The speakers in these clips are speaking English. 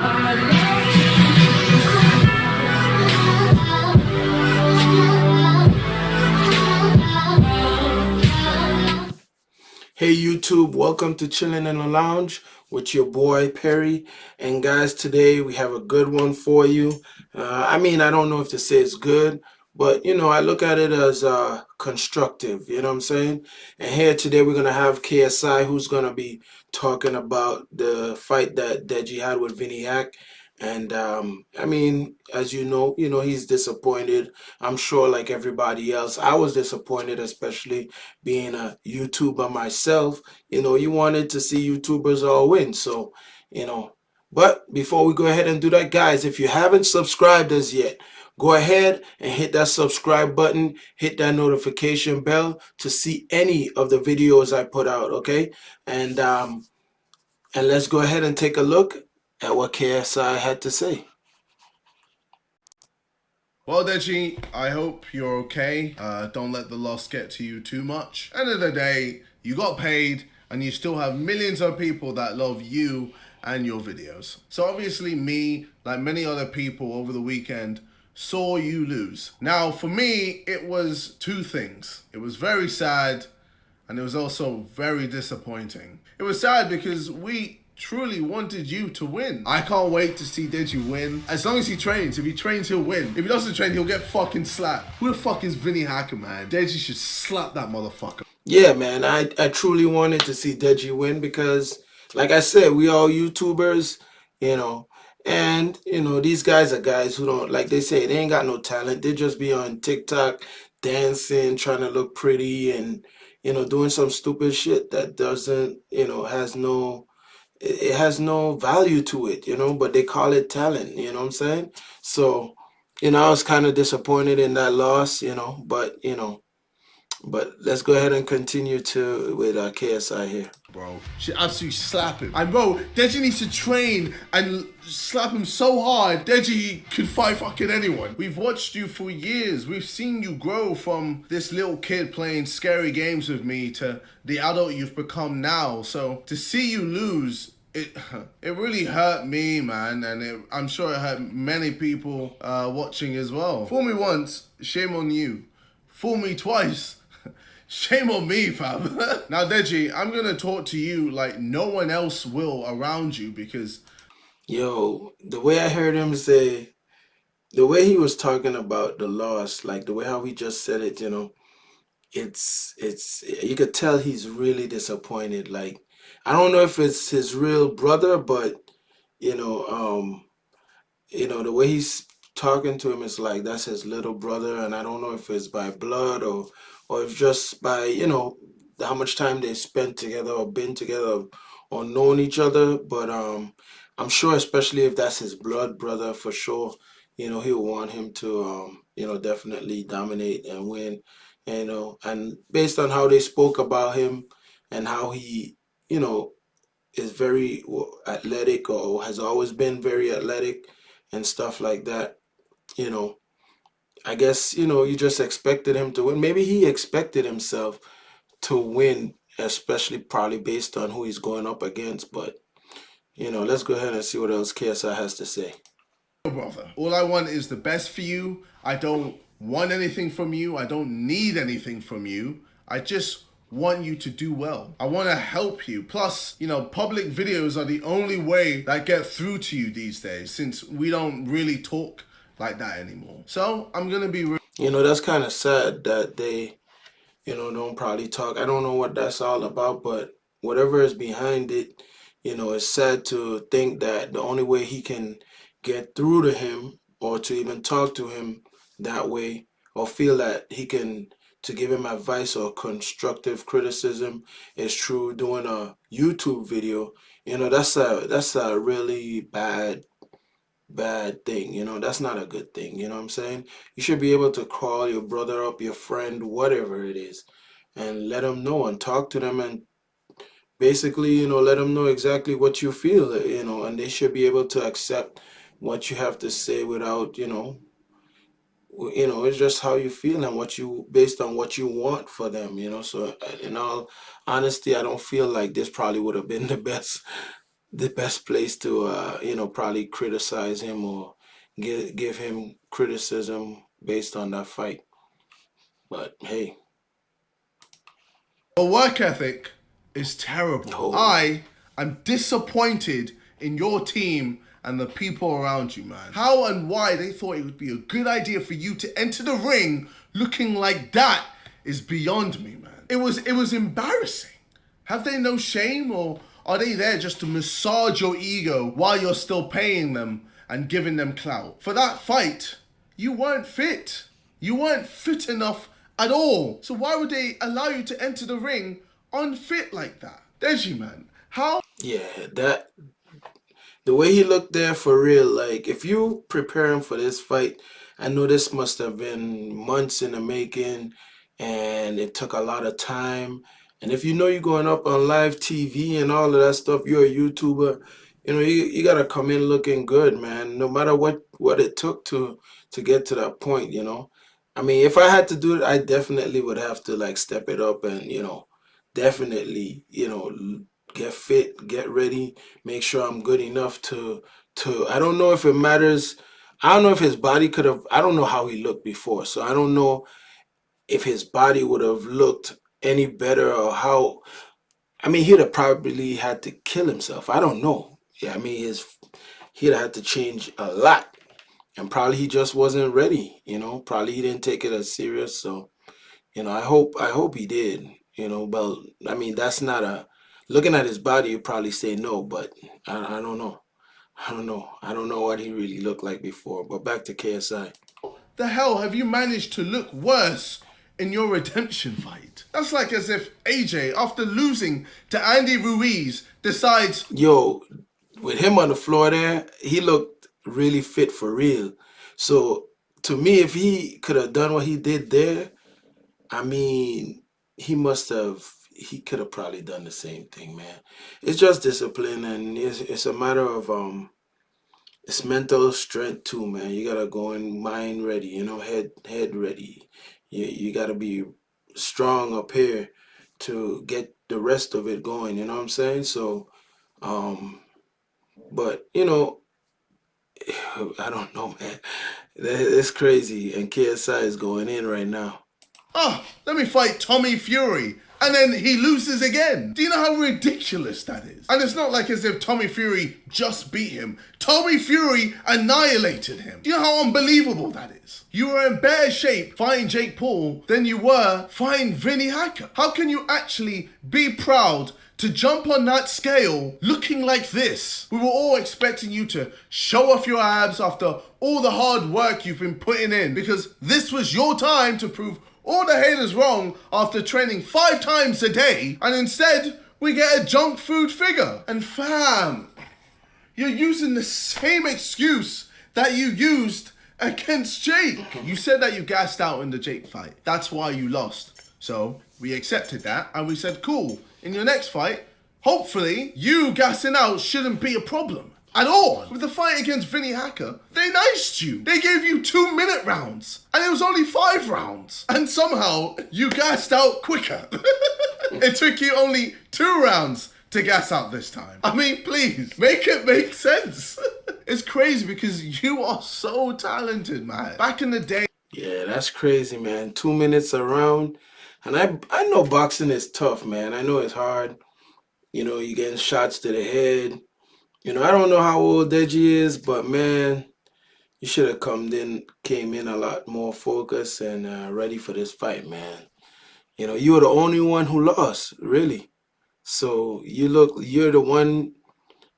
Hey YouTube, welcome to Chilling in the Lounge with your boy Perry. And guys, today we have a good one for you. I don't know if to say it's good, but I look at it as constructive, you know what I'm saying? And here today we're going to have KSI, who's going to be talking about the fight that Deji had with Vinnie. And as he's disappointed. I'm sure, like everybody else, I was disappointed, especially being a YouTuber myself. You wanted to see YouTubers all win. So, but before we go ahead and do that, guys, if you haven't subscribed as yet, go ahead and hit that subscribe button, hit that notification bell to see any of the videos I put out, okay? And let's go ahead and take a look at what KSI had to say. Well, Deji, I hope you're okay. Don't let the loss get to you too much. End of the day, you got paid and you still have millions of people that love you and your videos. So obviously me, like many other people over the weekend, saw you lose. Now, for me, it was two things. It was very sad and it was also very disappointing. It was sad because we truly wanted you to win. I can't wait to see Deji win. As long as he trains. If he trains, he'll win. If he doesn't train, he'll get fucking slapped. Who the fuck is Vinnie Hacker, man? Deji should slap that motherfucker. Yeah, man, I truly wanted to see Deji win because, like I said, we all YouTubers, and these guys are guys who don't, like they say, they ain't got no talent. They just be on TikTok dancing, trying to look pretty, and doing some stupid shit that doesn't, has no, it has no value to it, but they call it talent, you know what I'm saying? So, I was kind of disappointed in that loss, but let's go ahead and continue with KSI here. Bro, should absolutely slap him. And bro, Deji needs to train and slap him so hard, Deji could fight fucking anyone. We've watched you for years. We've seen you grow from this little kid playing scary games with me to the adult you've become now. So to see you lose, it really hurt me, man, and I'm sure it hurt many people watching as well. Fool me once, shame on you. Fool me twice, shame on me, fam. Now, Deji, I'm gonna talk to you like no one else will around you because... Yo, the way I heard him say, the way he was talking about the loss, like the way how he just said it, it's you could tell he's really disappointed. Like, I don't know if it's his real brother, but the way he's talking to him is like that's his little brother, and I don't know if it's by blood or if just by how much time they spent together or been together or known each other. But I'm sure, especially if that's his blood brother, for sure, he'll want him to definitely dominate and win. And based on how they spoke about him and how he is very athletic or has always been very athletic and stuff like that, I guess, you just expected him to win. Maybe he expected himself to win, especially probably based on who he's going up against. But, let's go ahead and see what else KSI has to say. Brother, all I want is the best for you. I don't want anything from you. I don't need anything from you. I just want you to do well. I want to help you. Plus, public videos are the only way that get through to you these days since we don't really talk like that anymore. So I'm going to be... That's kind of sad that they, don't probably talk. I don't know what that's all about, but whatever is behind it, it's sad to think that the only way he can get through to him or to even talk to him that way or feel that he can to give him advice or constructive criticism is through doing a YouTube video. That's a really bad thing. That's not a good thing. You know what I'm saying? You should be able to call your brother up, your friend, whatever it is, and let them know and talk to them and basically, let them know exactly what you feel, and they should be able to accept what you have to say without, it's just how you feel and based on what you want for them. So in all honesty, I don't feel like this probably would have been the best the best place to probably criticize him or give him criticism based on that fight. But hey, Your work ethic is terrible. oh I am disappointed in your team and the people around you, man. How and why they thought it would be a good idea for you to enter the ring looking like that is beyond me, man. It was embarrassing. Have they no shame, or are they there just to massage your ego while you're still paying them and giving them clout? For that fight, you weren't fit. You weren't fit enough at all. So why would they allow you to enter the ring unfit like that? Deji, man, how? yeah, that the way he looked there for real, like if you prepare him for this fight, I know this must have been months in the making and it took a lot of time. And if you know you're going up on live TV and all of that stuff, you're a YouTuber, you gotta come in looking good, man. No matter what it took to get to that point. I mean, if I had to do it, I definitely would have to like step it up and, definitely, get fit, get ready, make sure I'm good enough to I don't know if it matters. I don't know if his body could have I don't know how he looked before. So I don't know if his body would have looked any better or how I mean he'd have probably had to kill himself. I don't know. Yeah, I mean he'd have had to change a lot. And probably he just wasn't ready. Probably he didn't take it as serious. So I hope he did. But I mean, that's not a looking at his body. You probably say no, but I don't know. I don't know. I don't know what he really looked like before. But back to KSI. The hell have you managed to look worse in your redemption fight? That's like as if AJ, after losing to Andy Ruiz, decides, Yo, with him on the floor there, he looked really fit for real. So to me, if he could have done what he did there, I mean, he could have probably done the same thing, man. It's just discipline and it's a matter of it's mental strength too, man. You gotta go in mind ready, head ready. You gotta be strong up here to get the rest of it going, you know what I'm saying? So um but I don't know, man. It's crazy and KSI is going in right now. oh, let me fight Tommy Fury. And then he loses again. Do you know how ridiculous that is? And it's not like as if Tommy Fury just beat him. Tommy Fury annihilated him. Do you know how unbelievable that is? You were in better shape fighting Jake Paul than you were fighting Vinnie Hacker. How can you actually be proud to jump on that scale looking like this? We were all expecting you to show off your abs after all the hard work you've been putting in, because this was your time to prove all the haters wrong after training 5 times a day, and instead we get a junk food figure. And fam, you're using the same excuse that you used against Jake. You said that you gassed out in the Jake fight. That's why you lost. So we accepted that and we said, cool, in your next fight, hopefully you gassing out shouldn't be a problem at all. With the fight against Vinnie Hacker, they niced you. They gave you 2-minute rounds and it was only 5 rounds. And somehow you gassed out quicker. It took you only 2 rounds to gas out this time. I mean, please, make it make sense. It's crazy because you are so talented, man. Back in the day. Yeah, that's crazy, man. 2 minutes around. And I know boxing is tough, man. I know it's hard. You're getting shots to the head. I don't know how old Deji is, but man, you should have came in a lot more focused and ready for this fight, man. You were the only one who lost, really. So you're the one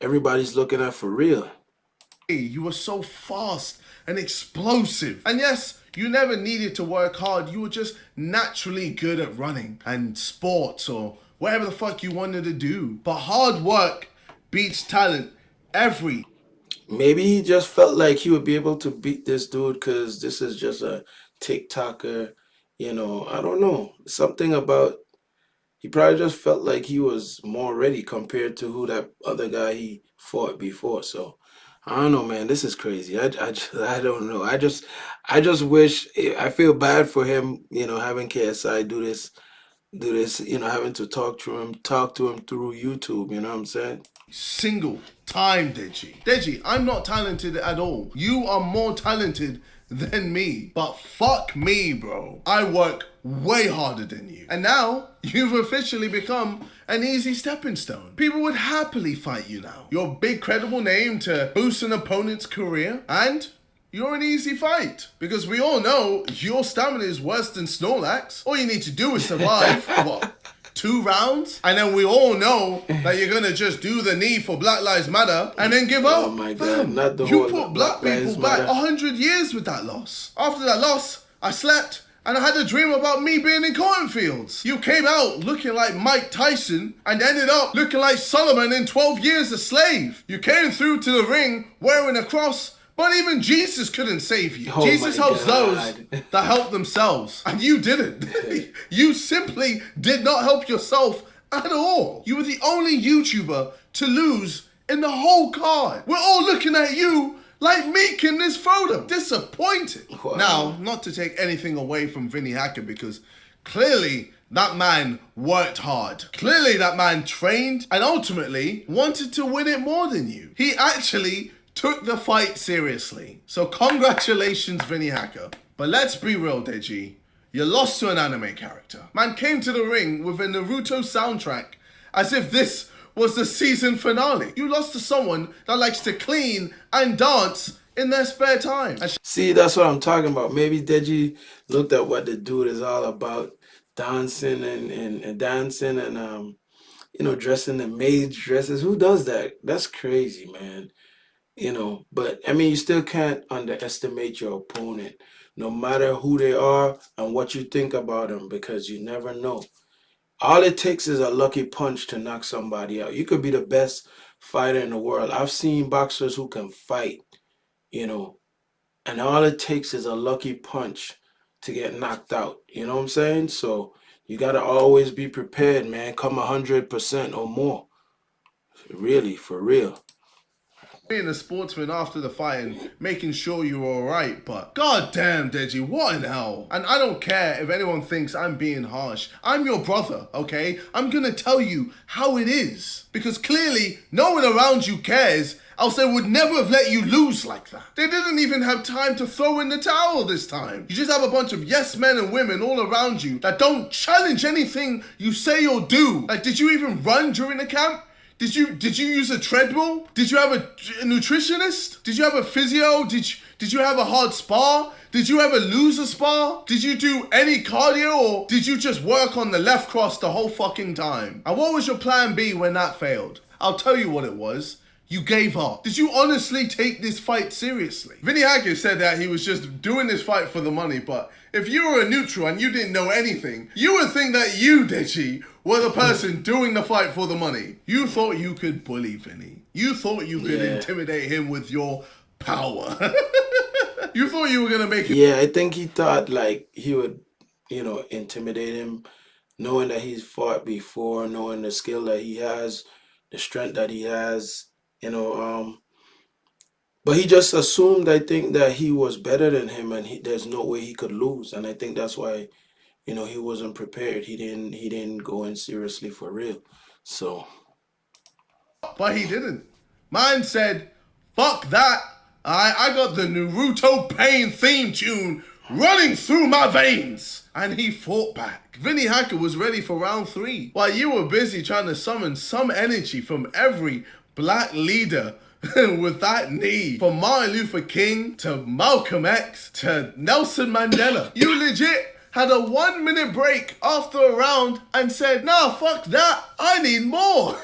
everybody's looking at for real. You were so fast and explosive. And yes, you never needed to work hard. You were just naturally good at running and sports or whatever the fuck you wanted to do. But hard work beats talent every. Maybe he just felt like he would be able to beat this dude because this is just a TikToker. I don't know. Something about he probably just felt like he was more ready compared to who that other guy he fought before. So I don't know, man. This is crazy. I don't know. I just wish I feel bad for him. Having KSI do this. Having to talk to him through YouTube. You know what I'm saying? Single time, Deji. Deji, I'm not talented at all. You are more talented than me. But fuck me, bro. I work way harder than you. And now, you've officially become an easy stepping stone. People would happily fight you now. You're a big credible name to boost an opponent's career. And you're an easy fight. Because we all know your stamina is worse than Snorlax. All you need to do is survive, what? 2 rounds, and then we all know that you're gonna just do the knee for Black Lives Matter and then give up. Oh my God, not the You whole put black people back 100 years with that loss. After that loss, I slept and I had a dream about me being in cornfields. You came out looking like Mike Tyson and ended up looking like Solomon in 12 Years a Slave. You came through to the ring wearing a cross, but even Jesus couldn't save you. Oh Jesus my helps God. those that help themselves. And you didn't. You simply did not help yourself at all. You were the only YouTuber to lose in the whole card. We're all looking at you like Meek in this photo. Disappointed. Wow. Now, not to take anything away from Vinnie Hacker, because clearly that man worked hard. Clearly that man trained and ultimately wanted to win it more than you. He actually took the fight seriously. So congratulations, Vinnie Hacker. But let's be real, Deji. You lost to an anime character. Man came to the ring with a Naruto soundtrack as if this was the season finale. You lost to someone that likes to clean and dance in their spare time. See, that's what I'm talking about. Maybe Deji looked at what the dude is all about, dancing and dancing and you know, dressing in maid dresses. Who does that? That's crazy, man. You know, but I mean, you still can't underestimate your opponent, no matter who they are and what you think about them, because you never know. All it takes is a lucky punch to knock somebody out. You could be the best fighter in the world. I've seen boxers who can fight, you know, and all it takes is a lucky punch to get knocked out. You know what I'm saying? So you got to always be prepared, man. Come 100% or more. Really, for real. Being a sportsman after the fight and making sure you're alright, but goddamn, Deji, what in hell? And I don't care if anyone thinks I'm being harsh. I'm your brother, okay? I'm gonna tell you how it is. Because clearly, no one around you cares, else they would never have let you lose like that. They didn't even have time to throw in the towel this time. You just have a bunch of yes men and women all around you that don't challenge anything you say or do. Like, did you even run during the camp? Did you use a treadmill? Did you have a nutritionist? Did you have a physio? Did you have a hard spar? Did you ever lose a spar? Did you do any cardio, or did you just work on the left cross the whole fucking time? And what was your plan B when that failed? I'll tell you what it was. You gave up. Did you honestly take this fight seriously? Vinnie Hacker said that he was just doing this fight for the money, but if you were a neutral and you didn't know anything, you would think that you, Deji, were the person doing the fight for the money. You thought you could bully Vinnie. You thought you could intimidate him with your power. You thought you were going to make him... Yeah, I think he thought like he would, you know, intimidate him, knowing that he's fought before, knowing the skill that he has, the strength that he has, you know, but he just assumed, I think, that he was better than him and there's no way he could lose. And I think that's why, you know, he wasn't prepared. He didn't go in seriously for real. So. But he didn't. Man said, fuck that. I got the Naruto Pain theme tune running through my veins. And he fought back. Vinnie Hacker was ready for round 3. While you were busy trying to summon some energy from every black leader with that knee. From Martin Luther King to Malcolm X to Nelson Mandela. You legit had a 1-minute break after a round and said, nah, fuck that, I need more.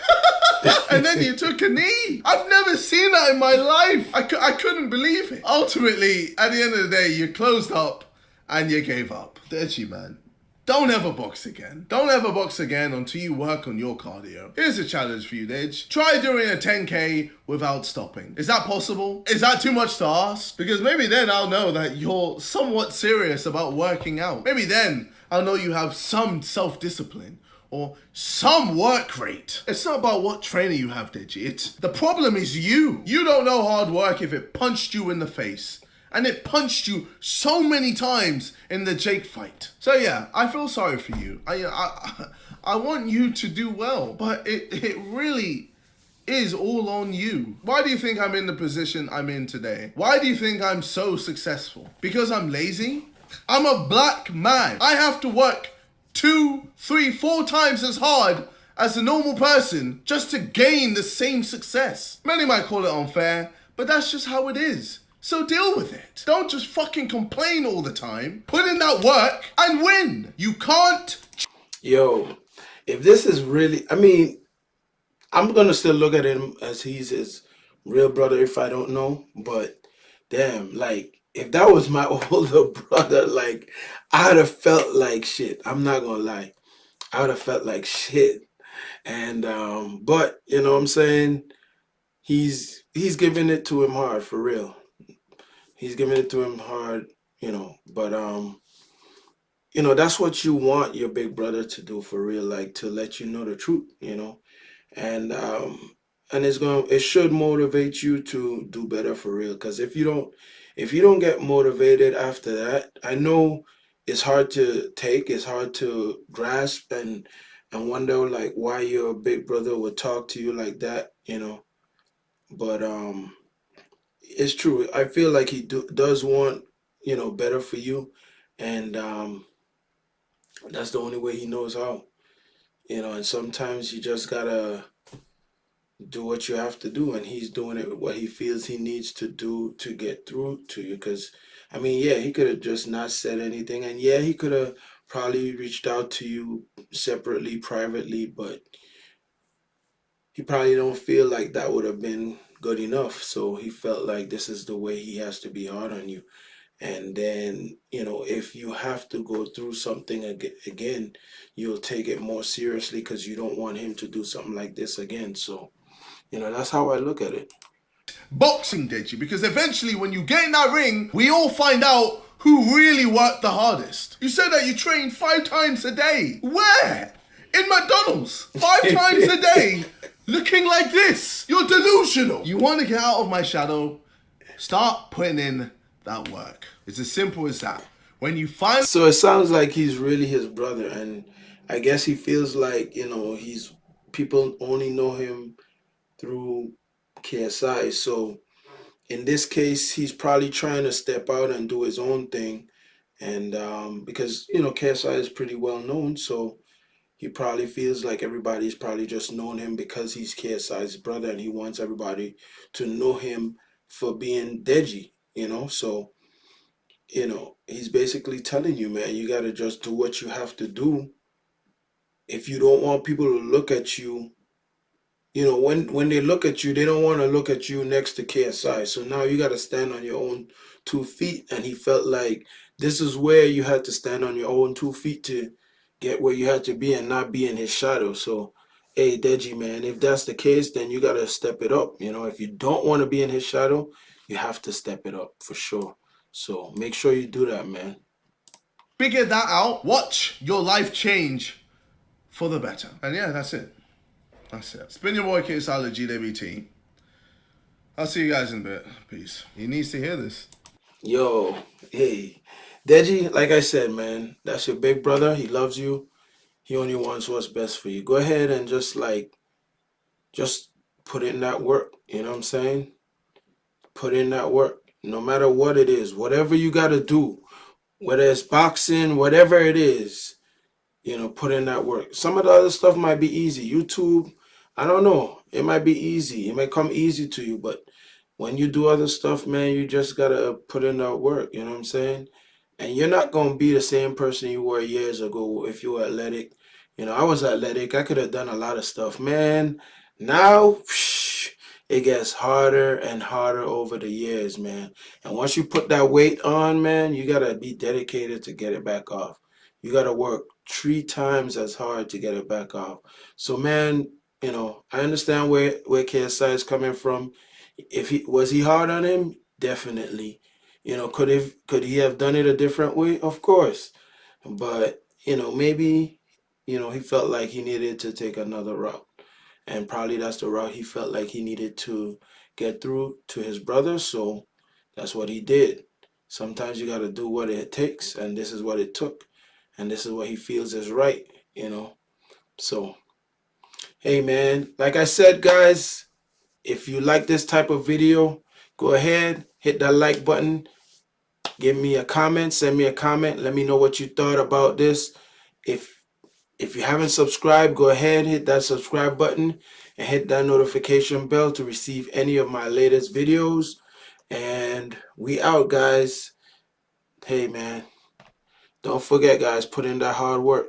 And then you took a knee. I've never seen that in my life. I couldn't believe it. Ultimately, at the end of the day, you closed up and you gave up. Deji, man. Don't ever box again. Don't ever box again until you work on your cardio. Here's a challenge for you, Dej. Try doing a 10K without stopping. Is that possible? Is that too much to ask? Because maybe then I'll know that you're somewhat serious about working out. Maybe then I'll know you have some self-discipline or some work rate. It's not about what trainer you have, Deji. The problem is you. You don't know hard work if it punched you in the face. And it punched you so many times in the Jake fight. So yeah, I feel sorry for you. I want you to do well, but it really is all on you. Why do you think I'm in the position I'm in today? Why do you think I'm so successful? Because I'm lazy? I'm a black man. I have to work 2, 3, 4 times as hard as a normal person just to gain the same success. Many might call it unfair, but that's just how it is. So deal with it. Don't just fucking complain all the time. Put in that work and win. You can't. Yo, if this is really, I mean, I'm gonna still look at him as he's his real brother if I don't know. But damn, like if that was my older brother, like I'd have felt like shit. I'm not gonna lie. I would have felt like shit. And but you know what I'm saying? He's giving it to him hard for real. He's giving it to him hard, you know. But you know, that's what you want your big brother to do for real, like to let you know the truth, you know. And it should motivate you to do better for real. Because if you don't get motivated after that, I know it's hard to take, it's hard to grasp, and wonder like why your big brother would talk to you like that, you know. But it's true. I feel like does want, you know, better for you, and that's the only way he knows how, you know. And sometimes you just gotta do what you have to do, and he's doing it what he feels he needs to do to get through to you. Because I mean, yeah, he could have just not said anything, and yeah, he could have probably reached out to you separately, privately, but he probably don't feel like that would have been good enough. So he felt like this is the way he has to be hard on you. And then, you know, if you have to go through something again, you'll take it more seriously because you don't want him to do something like this again. So, you know, that's how I look at it. Boxing, Deji, because eventually when you get in that ring, we all find out who really worked the hardest. You said that you train 5 times a day. Where? In McDonald's. 5 times a day. Looking like this. You're delusional. You want to get out of my shadow? Start putting in that work. It's as simple as that. When you find... So it sounds like he's really his brother, and I guess he feels like, you know, people only know him through KSI. So in this case, he's probably trying to step out and do his own thing. And because, you know, KSI is pretty well known, so he probably feels like everybody's probably just known him because he's KSI's brother, and he wants everybody to know him for being Deji, you know. So, you know, he's basically telling you, man, you got to just do what you have to do if you don't want people to look at you. You know, when they look at you, they don't want to look at you next to KSI. So now you got to stand on your own 2 feet. And he felt like this is where you had to stand on your own 2 feet to get where you had to be and not be in his shadow. So, hey, Deji, man, if that's the case, then you got to step it up. You know, if you don't want to be in his shadow, you have to step it up for sure. So make sure you do that, man. figure that out, watch your life change for the better. And yeah, that's it. That's it. It's been your boy KSI GWT. I'll see you guys in a bit. Peace. He needs to hear this. Yo, hey, Deji, like I said, man, that's your big brother. He loves you. He only wants what's best for you. Go ahead and just put in that work. You know what I'm saying? Put in that work. No matter what it is, whatever you got to do, whether it's boxing, whatever it is, you know, put in that work. Some of the other stuff might be easy. YouTube, I don't know. It might be easy. It might come easy to you, but when you do other stuff, man, you just gotta put in that work. You know what I'm saying? And you're not gonna be the same person you were years ago if you were athletic. You know, I was athletic. I could have done a lot of stuff, man. Now, it gets harder and harder over the years, man. And once you put that weight on, man, you gotta be dedicated to get it back off. You gotta work 3 times as hard to get it back off. So, man, you know, I understand where KSI is coming from. If he hard on him, definitely. You know, could he have done it a different way? Of course. But, you know, maybe, you know, he felt like he needed to take another route. And probably that's the route he felt like he needed to get through to his brother. So that's what he did. Sometimes you got to do what it takes, and this is what it took. And this is what he feels is right, you know. So, hey, man, like I said, guys, If you like this type of video, go ahead, hit that like button, give me a comment, send me a comment, let me know what you thought about this. If you haven't subscribed, go ahead, hit that subscribe button and hit that notification bell to receive any of my latest videos. And we out, guys. Hey, man. Don't forget, guys, put in that hard work.